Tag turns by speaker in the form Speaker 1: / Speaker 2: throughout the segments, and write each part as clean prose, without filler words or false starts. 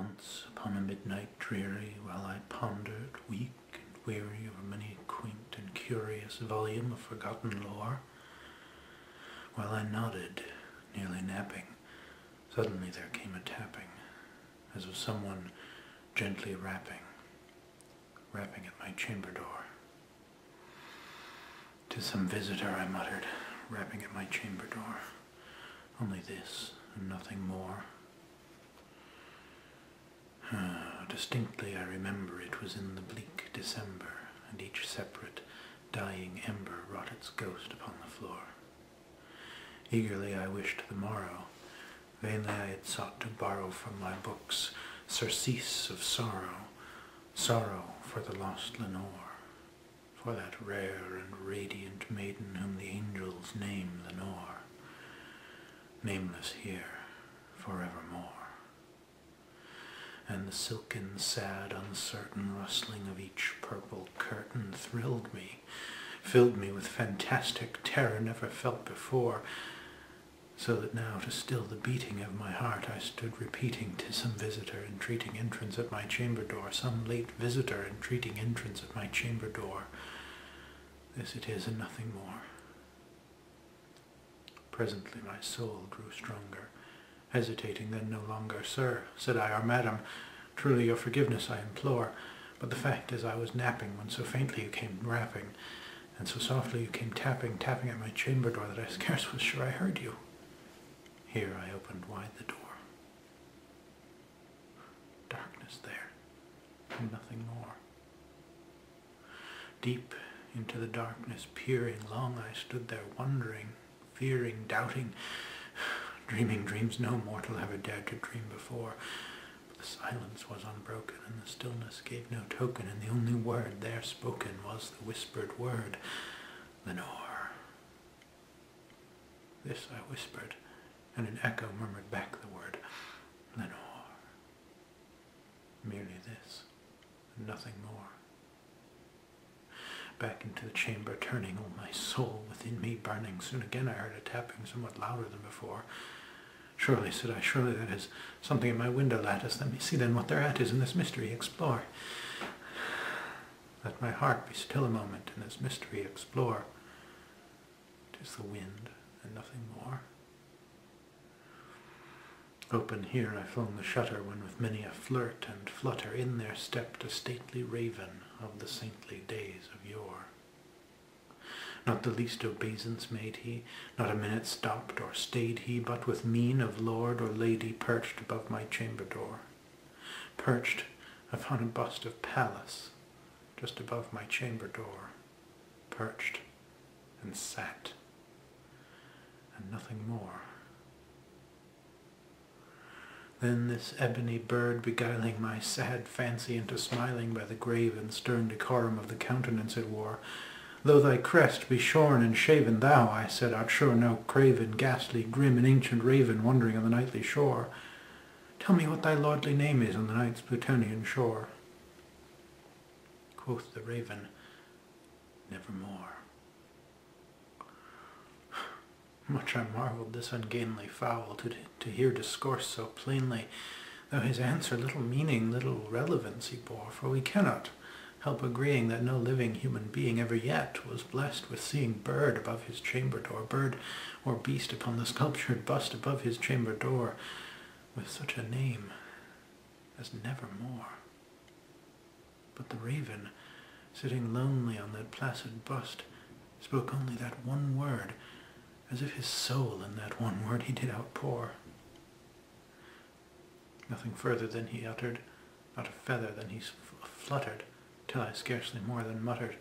Speaker 1: once upon a midnight dreary, while I pondered, weak and weary, over many a quaint and curious volume of forgotten lore, while I nodded, nearly napping, suddenly there came a tapping, as of someone gently rapping at my chamber door. "'Tis some visitor," I muttered, rapping at my chamber door. "Only this, and nothing more." Distinctly I remember it was in the bleak December, and each separate, dying ember wrought its ghost upon the floor. Eagerly I wished the morrow. Vainly I had sought to borrow from my books surcease of sorrow, sorrow for the lost Lenore, for that rare and radiant maiden whom the angels name Lenore, nameless here forevermore. And the silken, sad, uncertain rustling of each purple curtain thrilled me, filled me with fantastic terror never felt before, so that now to still the beating of my heart I stood repeating, "'Tis some visitor entreating entrance at my chamber door, some late visitor entreating entrance at my chamber door. This it is and nothing more." Presently my soul grew stronger. Hesitating then no longer, "Sir," said I, "or Madam, truly your forgiveness I implore, but the fact is I was napping when so faintly you came rapping, and so softly you came tapping at my chamber door that I scarce was sure I heard you." Here I opened wide the door. Darkness there, and nothing more. Deep into the darkness peering, long I stood there wondering, fearing, doubting, dreaming dreams no mortal ever dared to dream before. But the silence was unbroken, and the stillness gave no token, and the only word there spoken was the whispered word, "Lenore." This I whispered, and an echo murmured back the word, "Lenore." Merely this, and nothing more. Back into the chamber turning, all my soul within me burning. Soon again I heard a tapping somewhat louder than before. "Surely," said I, "surely that is something at my window lattice. Let me see then what thereat is, and this mystery explore. Let my heart be still a moment, and this mystery explore. 'Tis the wind, and nothing more." Open here I flung the shutter, when with many a flirt and flutter in there stepped a stately raven of the saintly days of yore. Not the least obeisance made he, not a minute stopped or stayed he, but with mien of lord or lady perched above my chamber door, perched upon a bust of Pallas, just above my chamber door, perched and sat, and nothing more. Then this ebony bird, beguiling my sad fancy into smiling by the grave and stern decorum of the countenance it wore, "Though thy crest be shorn and shaven, thou," I said, "art sure no craven, ghastly, grim, and ancient raven wandering on the nightly shore. Tell me what thy lordly name is on the night's Plutonian shore." Quoth the raven, "Nevermore." Much I marvelled this ungainly fowl to hear discourse so plainly, though his answer little meaning, little relevancy bore, for we cannot help agreeing that no living human being ever yet was blessed with seeing bird above his chamber door, bird or beast upon the sculptured bust above his chamber door, with such a name as Nevermore. But the raven, sitting lonely on that placid bust, spoke only that one word, as if his soul in that one word he did outpour. Nothing further than he uttered, not a feather than he fluttered, till I scarcely more than muttered,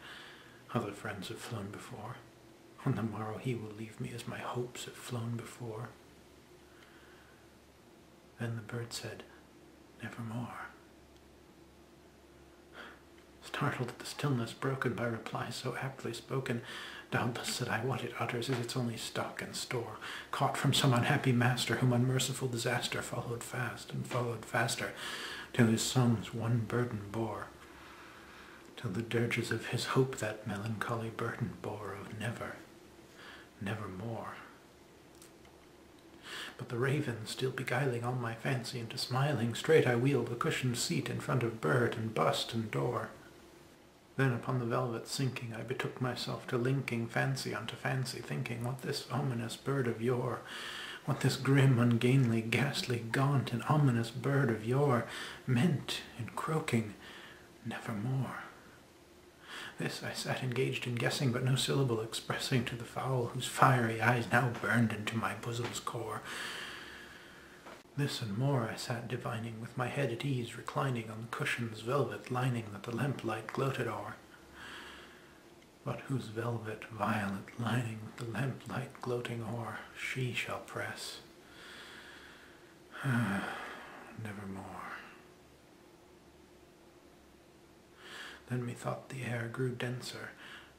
Speaker 1: "Other friends have flown before. On the morrow he will leave me as my hopes have flown before." Then the bird said, "Nevermore." Startled at the stillness broken by reply so aptly spoken, "Doubtless," said I, "what it utters is its only stock and store, caught from some unhappy master, whom unmerciful disaster followed fast and followed faster, till his songs one burden bore, till the dirges of his hope that melancholy burden bore of never, nevermore." But the raven still beguiling all my fancy into smiling, straight I wheeled the cushioned seat in front of bird and bust and door. Then upon the velvet sinking, I betook myself to linking fancy unto fancy, thinking what this ominous bird of yore, what this grim, ungainly, ghastly, gaunt, and ominous bird of yore meant in croaking nevermore. This I sat engaged in guessing, but no syllable expressing to the fowl whose fiery eyes now burned into my bosom's core. This and more I sat divining, with my head at ease, reclining on the cushion's velvet lining that the lamplight gloated o'er. But whose velvet violet lining with the lamplight gloating o'er she shall press nevermore. Then methought the air grew denser,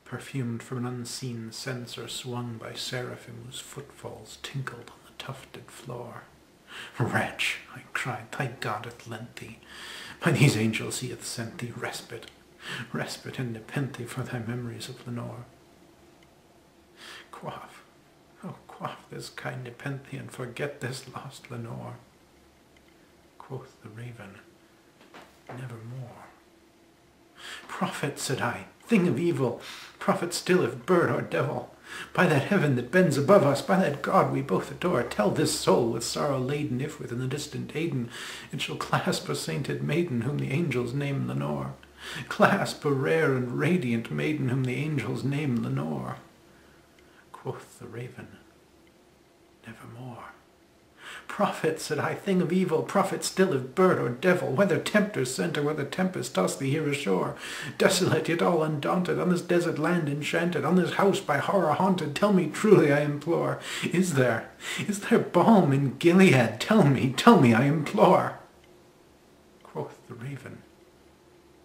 Speaker 1: perfumed from an unseen censer swung by seraphim whose footfalls tinkled on the tufted floor. Wretch, I cried, thy God hath lent thee, by these angels he hath sent thee respite, respite and nepenthe for thy memories of Lenore. Quaff, oh quaff this kind nepenthe and forget this lost Lenore. Quoth the raven, nevermore. Prophet, said I, thing of evil, prophet still if bird or devil, by that heaven that bends above us, by that God we both adore, tell this soul with sorrow laden if within the distant Aidenn it shall clasp a sainted maiden whom the angels name Lenore, clasp a rare and radiant maiden whom the angels name Lenore. Quoth the raven, nevermore. Prophet, said I, thing of evil, prophet still if bird or devil, whether tempter's sent or whether tempest toss thee here ashore, desolate yet all undaunted, on this desert land enchanted, on this house by horror haunted, tell me truly, I implore, is there balm in Gilead? Tell me, I implore. Quoth the raven,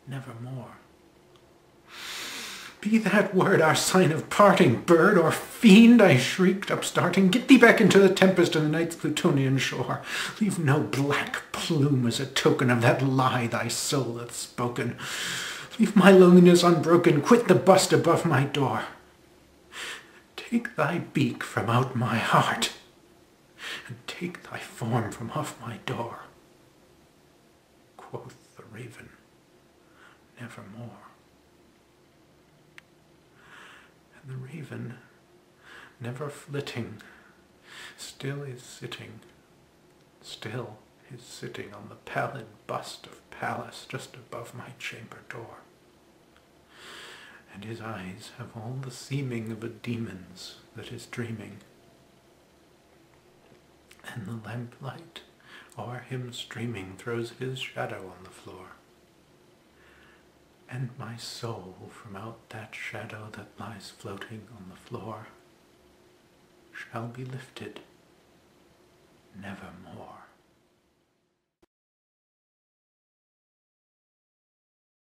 Speaker 1: nevermore. Be that word our sign of parting, bird or fiend, I shrieked, upstarting. Get thee back into the tempest and the night's Plutonian shore. Leave no black plume as a token of that lie thy soul hath spoken. Leave my loneliness unbroken, quit the bust above my door. Take thy beak from out my heart, and take thy form from off my door. Quoth the raven, nevermore. The raven, never flitting, still is sitting on the pallid bust of Pallas just above my chamber door. And his eyes have all the seeming of a demon's that is dreaming. And the lamplight o'er him streaming throws his shadow on the floor. And my soul from out that shadow that lies floating on the floor shall be lifted nevermore.